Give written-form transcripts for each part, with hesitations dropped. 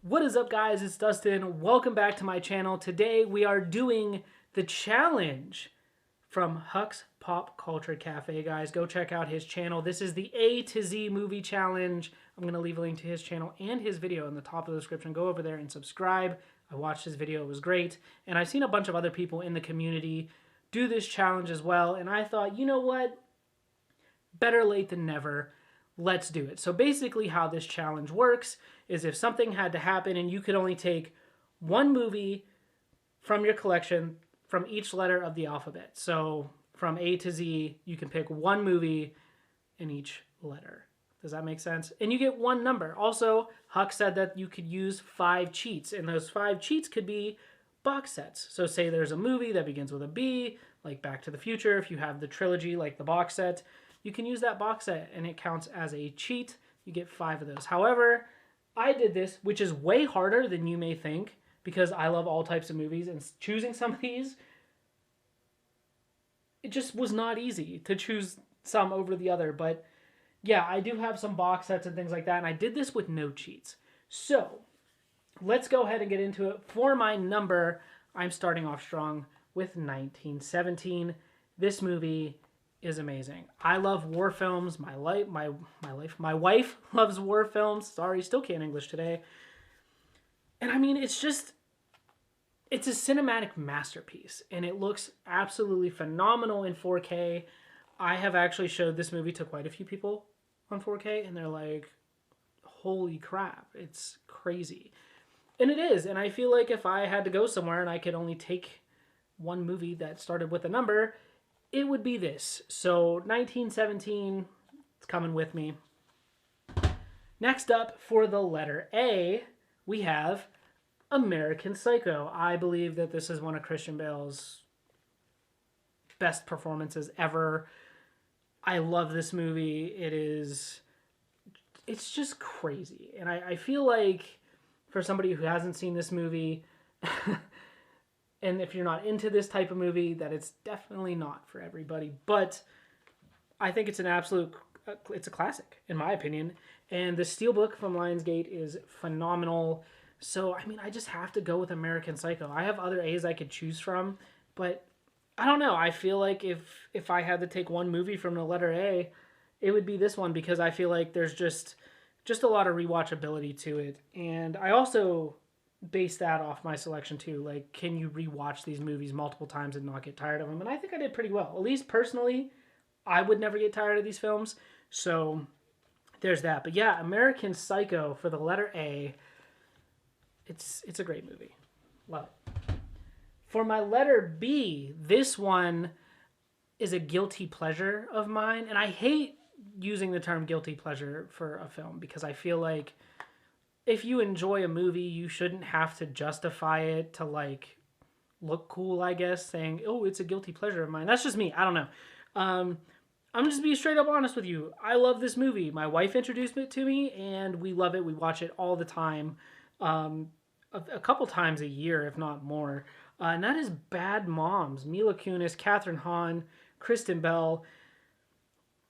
What is up, guys? It's Dustin. Welcome back to my channel. Today we are doing the challenge from Huck's Pop Culture Cafe, guys. Go check out his channel. This is the A to Z movie challenge. I'm going to leave a link to his channel and his video in the top of the description. Go over there and subscribe. I watched his video. It was great. And I've seen a bunch of other people in the community do this challenge as well. And I thought, you know what? Better late than never. Let's do it. So basically how this challenge works is if something had to happen and you could only take one movie from your collection from each letter of the alphabet. So from A to Z, you can pick one movie in each letter. Does that make sense? And you get one number. Also, Huck said that you could use 5 cheats, and those 5 cheats could be box sets. So say there's a movie that begins with a B, like Back to the Future. If you have the trilogy, like the box set, you can use that box set and it counts as a cheat. You get 5 of those. However, I did this, which is way harder than you may think, because I love all types of movies, and choosing some of these, it just was not easy to choose some over the other. But yeah, I do have some box sets and things like that, and I did this with no cheats. So let's go ahead and get into it. For my number, I'm starting off strong with 1917. This movie is amazing. I love war films. My wife loves war films. Sorry, still can't English today. And I mean, it's a cinematic masterpiece, and it looks absolutely phenomenal in 4K. I have actually showed this movie to quite a few people on 4K, and they're like, holy crap, it's crazy. And it is, and I feel like if I had to go somewhere and I could only take one movie that started with a number, it would be this. So 1917, it's coming with me. Next up, for the letter A, we have American Psycho. I believe that this is one of Christian Bale's best performances ever. I love this movie. It's just crazy. And I feel like for somebody who hasn't seen this movie, and if you're not into this type of movie, that it's definitely not for everybody. But I think it's it's a classic, in my opinion. And the Steelbook from Lionsgate is phenomenal. So, I mean, I just have to go with American Psycho. I have other A's I could choose from, but I don't know. I feel like if I had to take one movie from the letter A, it would be this one, because I feel like there's just a lot of rewatchability to it. And I also base that off my selection too. Like, can you rewatch these movies multiple times and not get tired of them? And I think I did pretty well. At least personally, I would never get tired of these films. So there's that. But yeah, American Psycho for the letter A. It's a great movie. Love it. For my letter B, this one is a guilty pleasure of mine. And I hate using the term guilty pleasure for a film, because I feel like if you enjoy a movie, you shouldn't have to justify it to, like, look cool, I guess, saying, oh, it's a guilty pleasure of mine. That's just me. I don't know. I'm just being straight up honest with you. I love this movie. My wife introduced it to me, and we love it. We watch it all the time, a couple times a year, if not more. And that is Bad Moms. Mila Kunis, Catherine Hahn, Kristen Bell.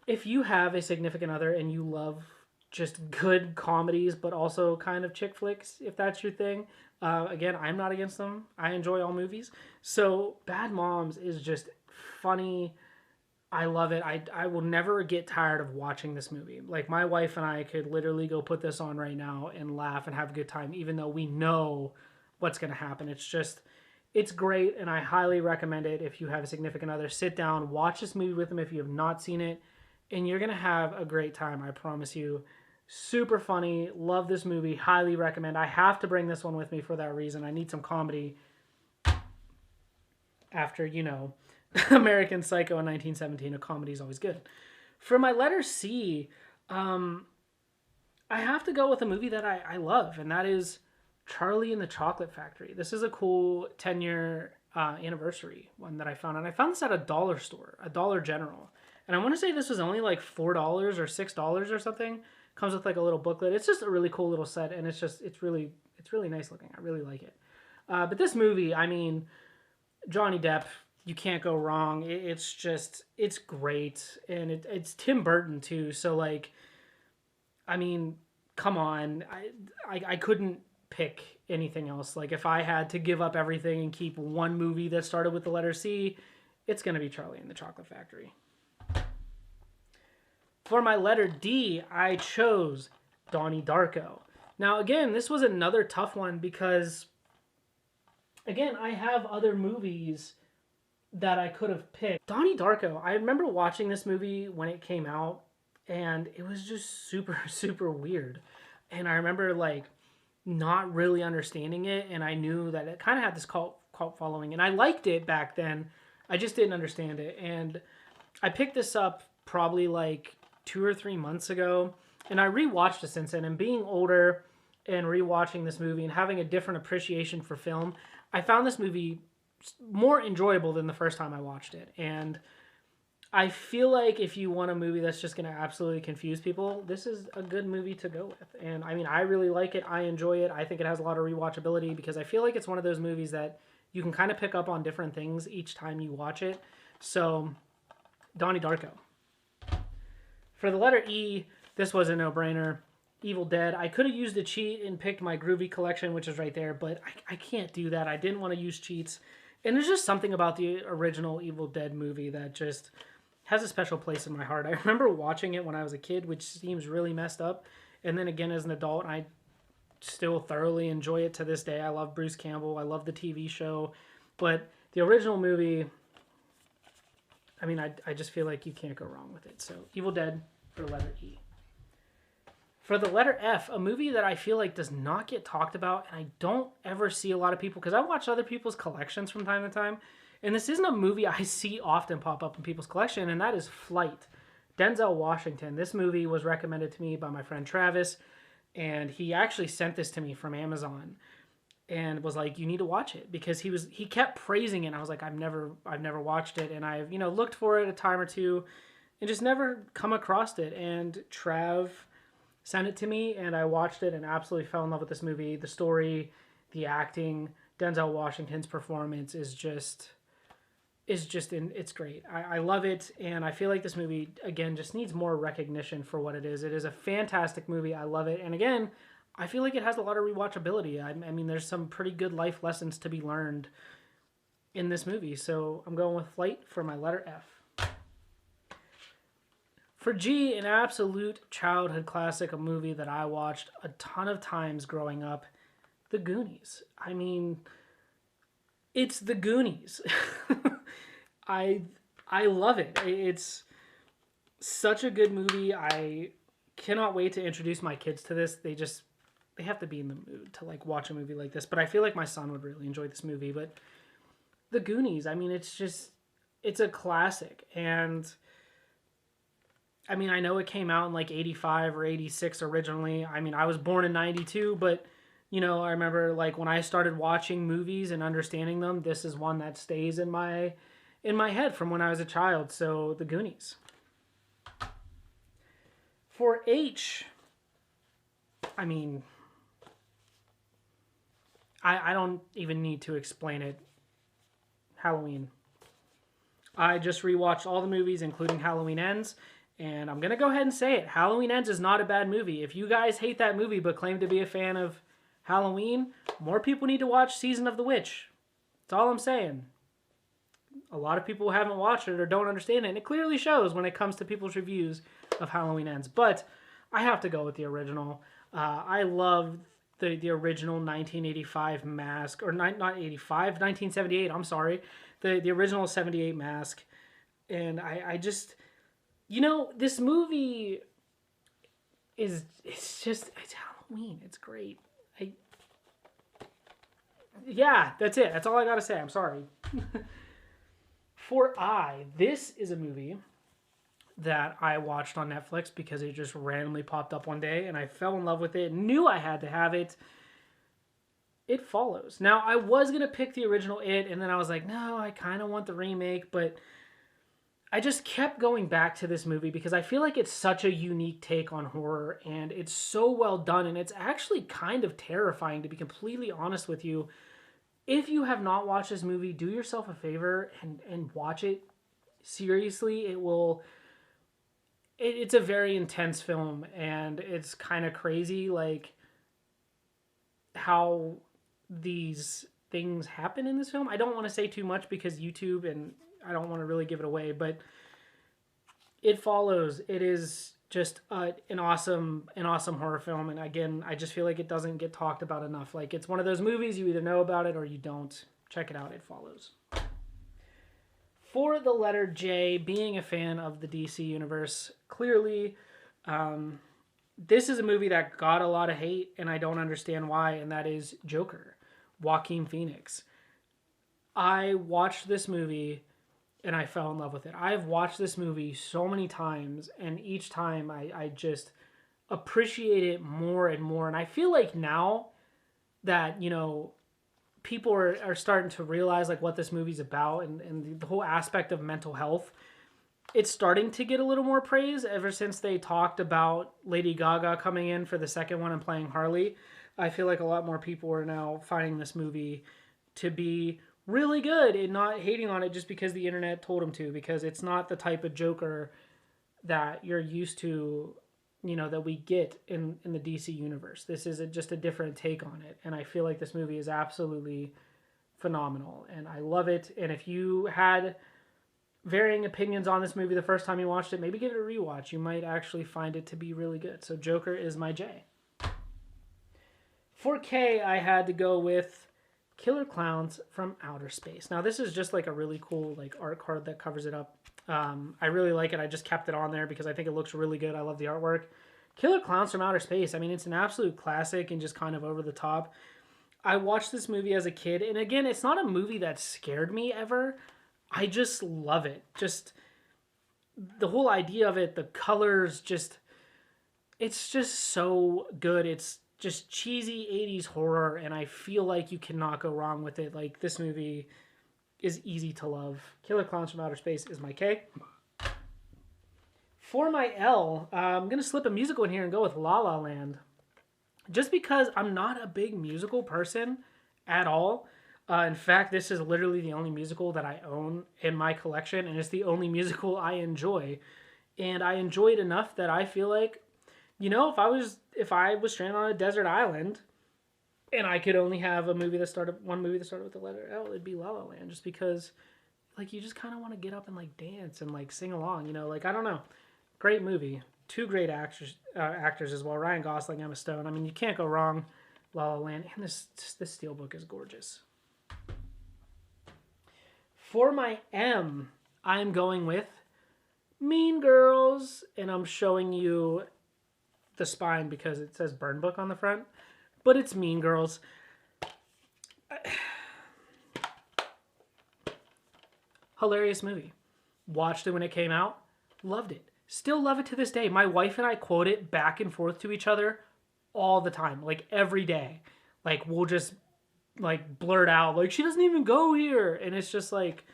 If you have a significant other and you love just good comedies, but also kind of chick flicks, if that's your thing. Again, I'm not against them. I enjoy all movies. So Bad Moms is just funny. I love it. I will never get tired of watching this movie. Like, my wife and I could literally go put this on right now and laugh and have a good time, even though we know what's going to happen. It's great, and I highly recommend it if you have a significant other. Sit down, watch this movie with them if you have not seen it, and you're going to have a great time, I promise you. Super funny. Love this movie. Highly recommend. I have to bring this one with me for that reason. I need some comedy after, American Psycho in 1917. A comedy is always good. For my letter C, I have to go with a movie that I love, and that is Charlie and the Chocolate Factory. This is a cool 10-year anniversary one that I found. And I found this at a dollar store, a Dollar General. And I want to say this was only like $4 or $6 or something. Comes with like a little booklet. It's just a really cool little set, and it's really nice looking. I really like it. But this movie, I mean, Johnny Depp, you can't go wrong. It's great, and it's Tim Burton too. So, like, I mean, come on, I couldn't pick anything else. Like if I had to give up everything and keep one movie that started with the letter C, it's going to be Charlie and the Chocolate Factory. For my letter D, I chose Donnie Darko. Now, again, this was another tough one because, again, I have other movies that I could have picked. Donnie Darko, I remember watching this movie when it came out, and it was just super, super weird. And I remember, like, not really understanding it, and I knew that it kind of had this cult following, and I liked it back then. I just didn't understand it, and I picked this up probably, like, 2 or 3 months ago, and I rewatched it since then, and being older and rewatching this movie and having a different appreciation for film, I found this movie more enjoyable than the first time I watched it. And I feel like if you want a movie that's just going to absolutely confuse people, this is a good movie to go with. And I mean, I really like it. I enjoy it. I think it has a lot of rewatchability because I feel like it's one of those movies that you can kind of pick up on different things each time you watch it. So, Donnie Darko. For the letter E, this was a no-brainer. Evil Dead. I could have used a cheat and picked my Groovy collection, which is right there, but I can't do that. I didn't want to use cheats. And there's just something about the original Evil Dead movie that just has a special place in my heart. I remember watching it when I was a kid, which seems really messed up. And then again, as an adult, I still thoroughly enjoy it to this day. I love Bruce Campbell. I love the TV show. But the original movie, I mean, I just feel like you can't go wrong with it. So, Evil Dead for the letter E. For the letter F, a movie that I feel like does not get talked about, and I don't ever see a lot of people, because I watch other people's collections from time to time, and this isn't a movie I see often pop up in people's collection, and that is Flight. Denzel Washington. This movie was recommended to me by my friend Travis, and he actually sent this to me from Amazon, and was like, "You need to watch it," because he kept praising it. And I was like, I've never watched it, and I've looked for it a time or two, and just never come across it. And Trav sent it to me, and I watched it and absolutely fell in love with this movie. The story, the acting, Denzel Washington's performance is it's great. I love it, and I feel like this movie, again, just needs more recognition for what it is. It is a fantastic movie. I love it, and again, I feel like it has a lot of rewatchability. I mean, there's some pretty good life lessons to be learned in this movie, so I'm going with Flight for my letter F. For G, an absolute childhood classic, a movie that I watched a ton of times growing up, The Goonies. I mean, it's The Goonies. I love it. It's such a good movie. I cannot wait to introduce my kids to this. They have to be in the mood to like watch a movie like this. But I feel like my son would really enjoy this movie. But The Goonies, I mean, it's a classic. And I mean, I know it came out in like 85 or 86 originally. I mean, I was born in 92, but I remember like when I started watching movies and understanding them, this is one that stays in my head from when I was a child. So, The Goonies. For H, I mean, I don't even need to explain it. Halloween. I just rewatched all the movies, including Halloween Ends. And I'm going to go ahead and say it. Halloween Ends is not a bad movie. If you guys hate that movie but claim to be a fan of Halloween, more people need to watch Season of the Witch. That's all I'm saying. A lot of people haven't watched it or don't understand it. And it clearly shows when it comes to people's reviews of Halloween Ends. But I have to go with the original. I love the original 1985 Mask. Or not 85, 1978. I'm sorry. The original 78 Mask. And I just... this movie it's Halloween. It's great. Yeah, that's it. That's all I gotta say. I'm sorry. For I, this is a movie that I watched on Netflix because it just randomly popped up one day and I fell in love with it, knew I had to have it. It Follows. Now, I was gonna pick the original It, and then I was like, no, I kind of want the remake, but I just kept going back to this movie because I feel like it's such a unique take on horror and it's so well done, and it's actually kind of terrifying, to be completely honest with you. If you have not watched this movie, do yourself a favor and watch it. Seriously, it's a very intense film and it's kind of crazy. Like, how these things happen in this film. I don't want to say too much because YouTube, and I don't want to really give it away, but It Follows. It is just an awesome horror film, and again, I just feel like it doesn't get talked about enough. Like, it's one of those movies, you either know about it or you don't. Check it out. It Follows. For the letter J, being a fan of the DC universe, clearly, this is a movie that got a lot of hate, and I don't understand why, and that is Joker, Joaquin Phoenix. I watched this movie and I fell in love with it. I've watched this movie so many times, and each time I just appreciate it more and more. And I feel like now that, you know, people are starting to realize like what this movie's about, and the whole aspect of mental health, it's starting to get a little more praise ever since they talked about Lady Gaga coming in for the second one and playing Harley. I feel like a lot more people are now finding this movie to be really good and not hating on it just because the internet told them to, because it's not the type of Joker that you're used to, you know, that we get in the DC universe. This is just a different take on it, and I feel like this movie is absolutely phenomenal, and I love it. And if you had varying opinions on this movie the first time you watched it, maybe give it a rewatch. You might actually find it to be really good. So Joker is my J. For K, I had to go with Killer Clowns from Outer Space. Now, this is just like a really cool like art card that covers it up. I really like it. I just kept it on there because I think it looks really good. I love the artwork. Killer Clowns from Outer Space. I mean, it's an absolute classic and just kind of over the top. I watched this movie as a kid, and again, it's not a movie that scared me ever. I just love it. Just the whole idea of it, the colors, it's just so good. It's just cheesy 80s horror, and I feel like you cannot go wrong with it. Like, this movie is easy to love. Killer Clowns from Outer Space is my K. For my L, I'm going to slip a musical in here and go with La La Land. Just because I'm not a big musical person at all. In fact, this is literally the only musical that I own in my collection, and it's the only musical I enjoy. And I enjoy it enough that I feel like, you know, if I was stranded on a desert island and I could only have one movie that started with the letter L, it'd be La La Land, just because like you just kind of want to get up and like dance and like sing along, you know, like I don't know. Great movie. Two great actors as well, Ryan Gosling, Emma Stone. I mean, you can't go wrong. La La Land, and this steelbook is gorgeous. For my M, I'm going with Mean Girls, and I'm showing you the spine because it says Burn Book on the front, but it's Mean Girls. Hilarious movie. Watched it when it came out. Loved it. Still love it to this day. My wife and I quote it back and forth to each other all the time, like every day. Like, we'll just like blurt out like, she doesn't even go here, and it's just like,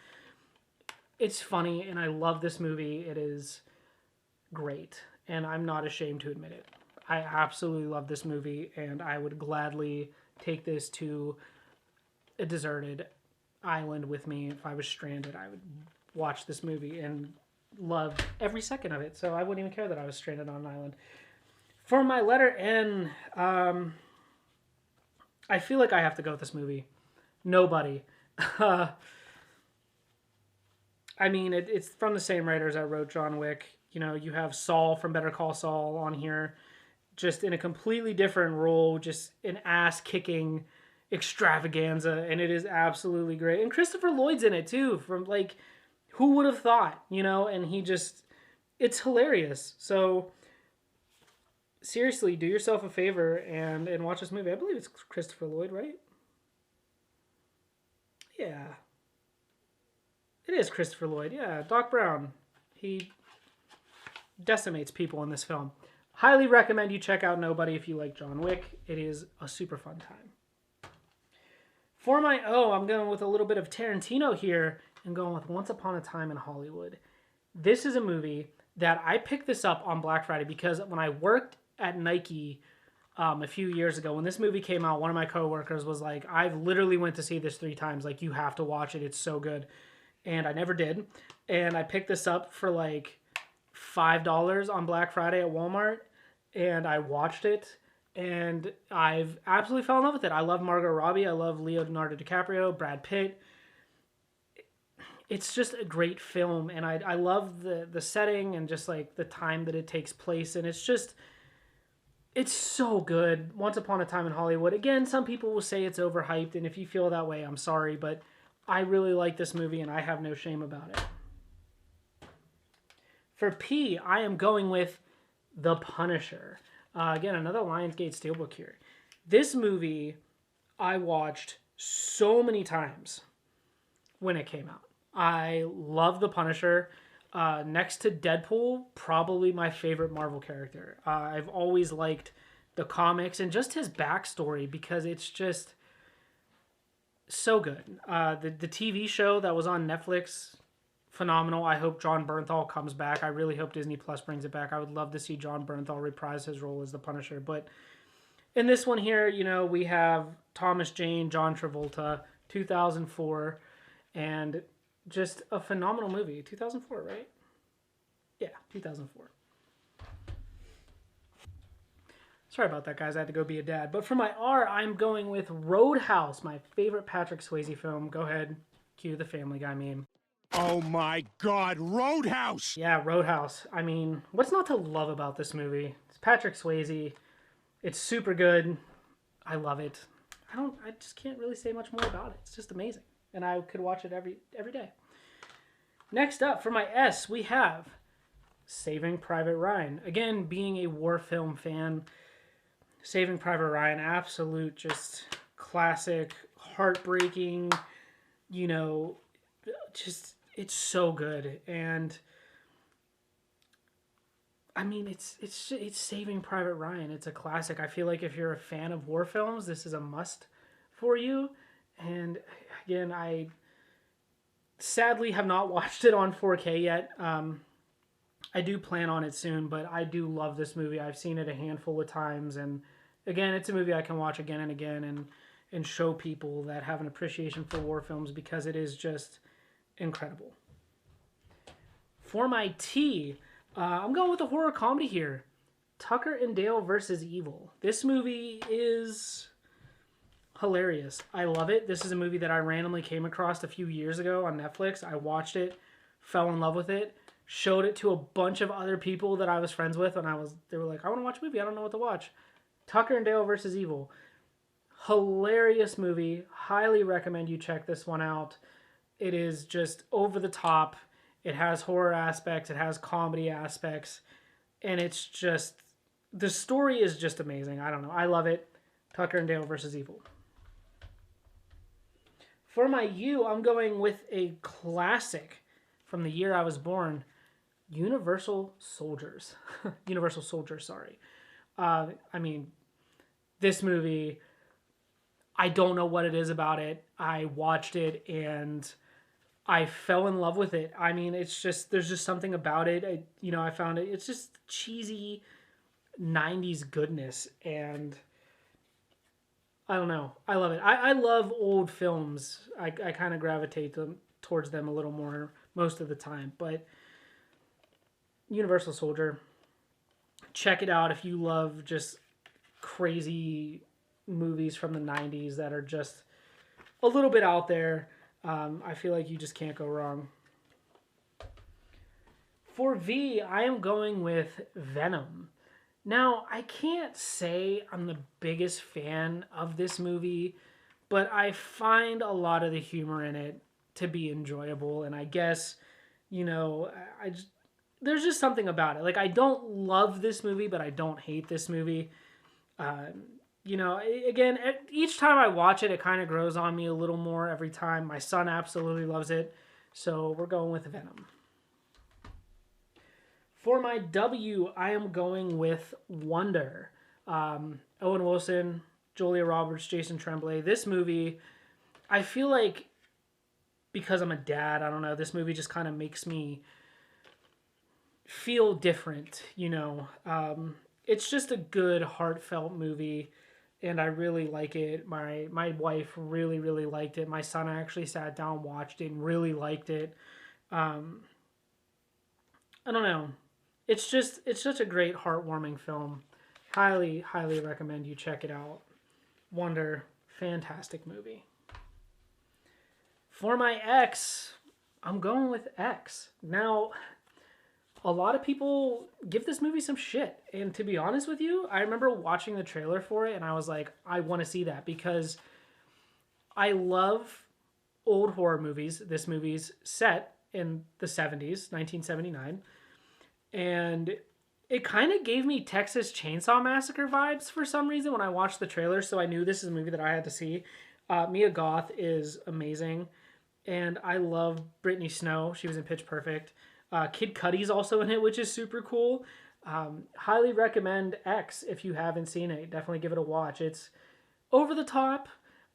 it's funny, and I love this movie. It is great, and I'm not ashamed to admit it. I absolutely love this movie, and I would gladly take this to a deserted island with me. If I was stranded, I would watch this movie and love every second of it, so I wouldn't even care that I was stranded on an island. For my letter N, I feel like I have to go with this movie. Nobody. I mean, it's from the same writers that wrote John Wick. You know, you have Saul from Better Call Saul on here, just in a completely different role, just an ass-kicking extravaganza, and it is absolutely great. And Christopher Lloyd's in it, too, from, like, who would have thought, you know? And it's hilarious. So, seriously, do yourself a favor and watch this movie. I believe it's Christopher Lloyd, right? Yeah. It is Christopher Lloyd, yeah. Doc Brown. He decimates people in this film. Highly recommend you check out Nobody if you like John Wick. It is a super fun time. For my O, I'm going with a little bit of Tarantino here and going with Once Upon a Time in Hollywood. This is a movie that I picked this up on Black Friday because when I worked at Nike a few years ago, when this movie came out, one of my coworkers was like, I've literally went to see this 3 times. Like, you have to watch it. It's so good. And I never did. And I picked this up for like $5 on Black Friday at Walmart. And I watched it. and I've absolutely fell in love with it. I love Margot Robbie. I love Leonardo DiCaprio, Brad Pitt. It's just a great film, and I love the setting and just like the time that it takes place, and it's so good. Once Upon a Time in Hollywood. Again, some people will say it's overhyped, and if you feel that way, I'm sorry, but I really like this movie, and I have no shame about it. For P, I am going with The Punisher. Again, another Lionsgate Steelbook here. This movie I watched so many times when it came out. I love The Punisher. Next to Deadpool, probably my favorite Marvel character. I've always liked the comics and just his backstory because it's just so good. The TV show that was on Netflix, phenomenal. I hope Jon Bernthal comes back. I really hope Disney Plus brings it back. I would love to see Jon Bernthal reprise his role as the Punisher. But in this one here, we have Thomas Jane, John Travolta, 2004, and just a phenomenal movie. 2004, right? Yeah, 2004. Sorry about that, guys. I had to go be a dad. But for my R, I'm going with Roadhouse, my favorite Patrick Swayze film. Go ahead, cue the Family Guy meme. Oh my God, Roadhouse! Yeah, Roadhouse. I mean, what's not to love about this movie? It's Patrick Swayze. It's super good. I love it. I just can't really say much more about it. It's just amazing. And I could watch it every day. Next up, for my S, we have Saving Private Ryan. Again, being a war film fan, Saving Private Ryan, absolute just classic, heartbreaking, just it's so good. And I mean, it's Saving Private Ryan. It's a classic. I feel like if you're a fan of war films, this is a must for you. And again, I sadly have not watched it on 4K yet. I do plan on it soon, but I do love this movie. I've seen it a handful of times, and again, it's a movie I can watch again and again and show people that have an appreciation for war films because it is just incredible. For my T, I'm going with a horror comedy here. Tucker and Dale versus Evil. This movie is hilarious. I love it. This is a movie that I randomly came across a few years ago on Netflix. I watched it, fell in love with it, showed it to a bunch of other people that I was friends with, and they were like, I want to watch a movie. I don't know what to watch. Tucker and Dale versus Evil. Hilarious movie. Highly recommend you check this one out. It is just over the top. It has horror aspects. It has comedy aspects. And it's just, the story is just amazing. I don't know. I love it. Tucker and Dale versus Evil. For my U, I'm going with a classic from the year I was born, Universal Soldiers. Universal Soldier, sorry. I mean, this movie, I don't know what it is about it. I watched it and I fell in love with it. I mean, it's just, there's just something about it. I found it, it's just cheesy 90s goodness. And I don't know. I love it. I love old films. I kind of gravitate towards them a little more most of the time. But Universal Soldier, check it out if you love just crazy movies from the 90s that are just a little bit out there. I feel like you just can't go wrong. For V, I am going with Venom. Now, I can't say I'm the biggest fan of this movie, but I find a lot of the humor in it to be enjoyable, and I guess, there's just something about it. Like, I don't love this movie, but I don't hate this movie. Again, each time I watch it, it kind of grows on me a little more every time. My son absolutely loves it, so we're going with Venom. For my W, I am going with Wonder. Owen Wilson, Julia Roberts, Jason Tremblay. This movie, I feel like, because I'm a dad, I don't know, this movie just kind of makes me feel different, It's just a good, heartfelt movie, and I really like it. My wife really, really liked it. My son actually sat down, watched it, and really liked it. I don't know. It's such a great, heartwarming film. highly, highly recommend you check it out. Wonder, fantastic movie. For my X, I'm going with X. Now, a lot of people give this movie some shit. And to be honest with you, I remember watching the trailer for it and I was like, I want to see that because I love old horror movies. This movie's set in the 70s, 1979. And it kind of gave me Texas Chainsaw Massacre vibes for some reason when I watched the trailer. So I knew this is a movie that I had to see. Mia Goth is amazing. And I love Brittany Snow. She was in Pitch Perfect. Kid Cudi's also in it, which is super cool. Highly recommend X if you haven't seen it. Definitely give it a watch. It's over the top.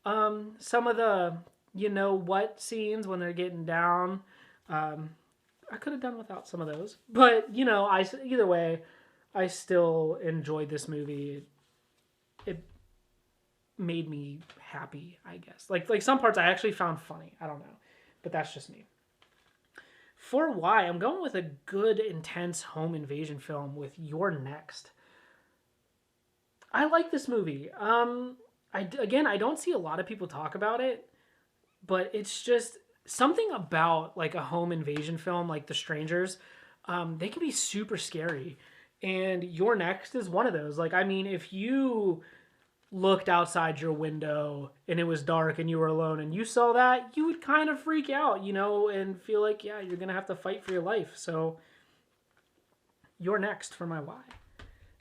Some of the you know what scenes when they're getting down. I could have done without some of those. But, you know, either way, I still enjoyed this movie. It made me happy, I guess. Like some parts I actually found funny. I don't know. But that's just me. For Y, I'm going with a good, intense home invasion film with You're Next. I like this movie. I don't see a lot of people talk about it, but it's just something about like a home invasion film like The Strangers. They can be super scary, and You're Next is one of those. Like, I mean, if you looked outside your window and it was dark and you were alone and you saw that, you would kind of freak out, you know, and feel like, yeah, you're gonna have to fight for your life. So You're Next for my Y.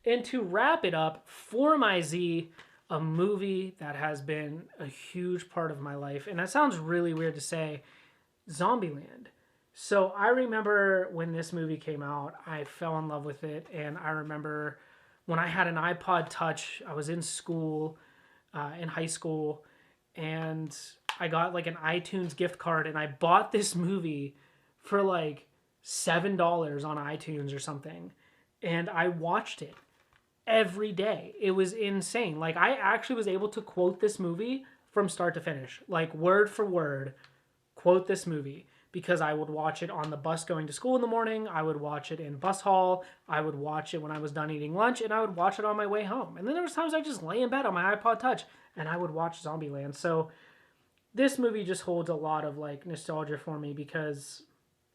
And to wrap it up, for my Z, a movie that has been a huge part of my life, and that sounds really weird to say, Zombieland. So I remember when this movie came out, I fell in love with it, and I remember when I had an iPod Touch, I was in school, in high school, and I got like an iTunes gift card, and I bought this movie for like $7 on iTunes or something, and I watched it every day. It was insane. Like, I actually was able to quote this movie from start to finish, like word for word, quote this movie. Because I would watch it on the bus going to school in the morning, I would watch it in bus hall, I would watch it when I was done eating lunch, and I would watch it on my way home. And then there was times I just lay in bed on my iPod Touch, and I would watch Zombieland. So this movie just holds a lot of like nostalgia for me because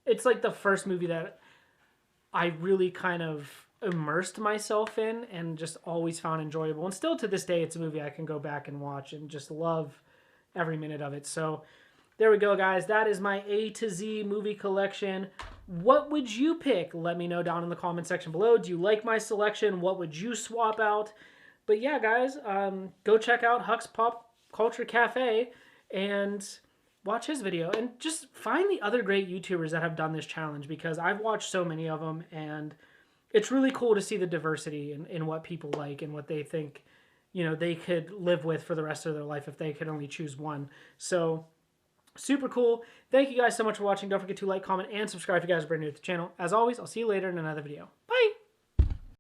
it's like the first movie that I really kind of immersed myself in and just always found enjoyable. And still to this day, it's a movie I can go back and watch and just love every minute of it. So there we go, guys. That is my A to Z movie collection. What would you pick? Let me know down in the comment section below. Do you like my selection? What would you swap out? But yeah, guys, go check out Huck's Pop Culture Cafe and watch his video. And just find the other great YouTubers that have done this challenge because I've watched so many of them. And it's really cool to see the diversity in what people like and what they think, you know, they could live with for the rest of their life if they could only choose one. So super cool. Thank you guys so much for watching. Don't forget to like, comment, and subscribe if you guys are brand new to the channel. As always, I'll see you later in another video.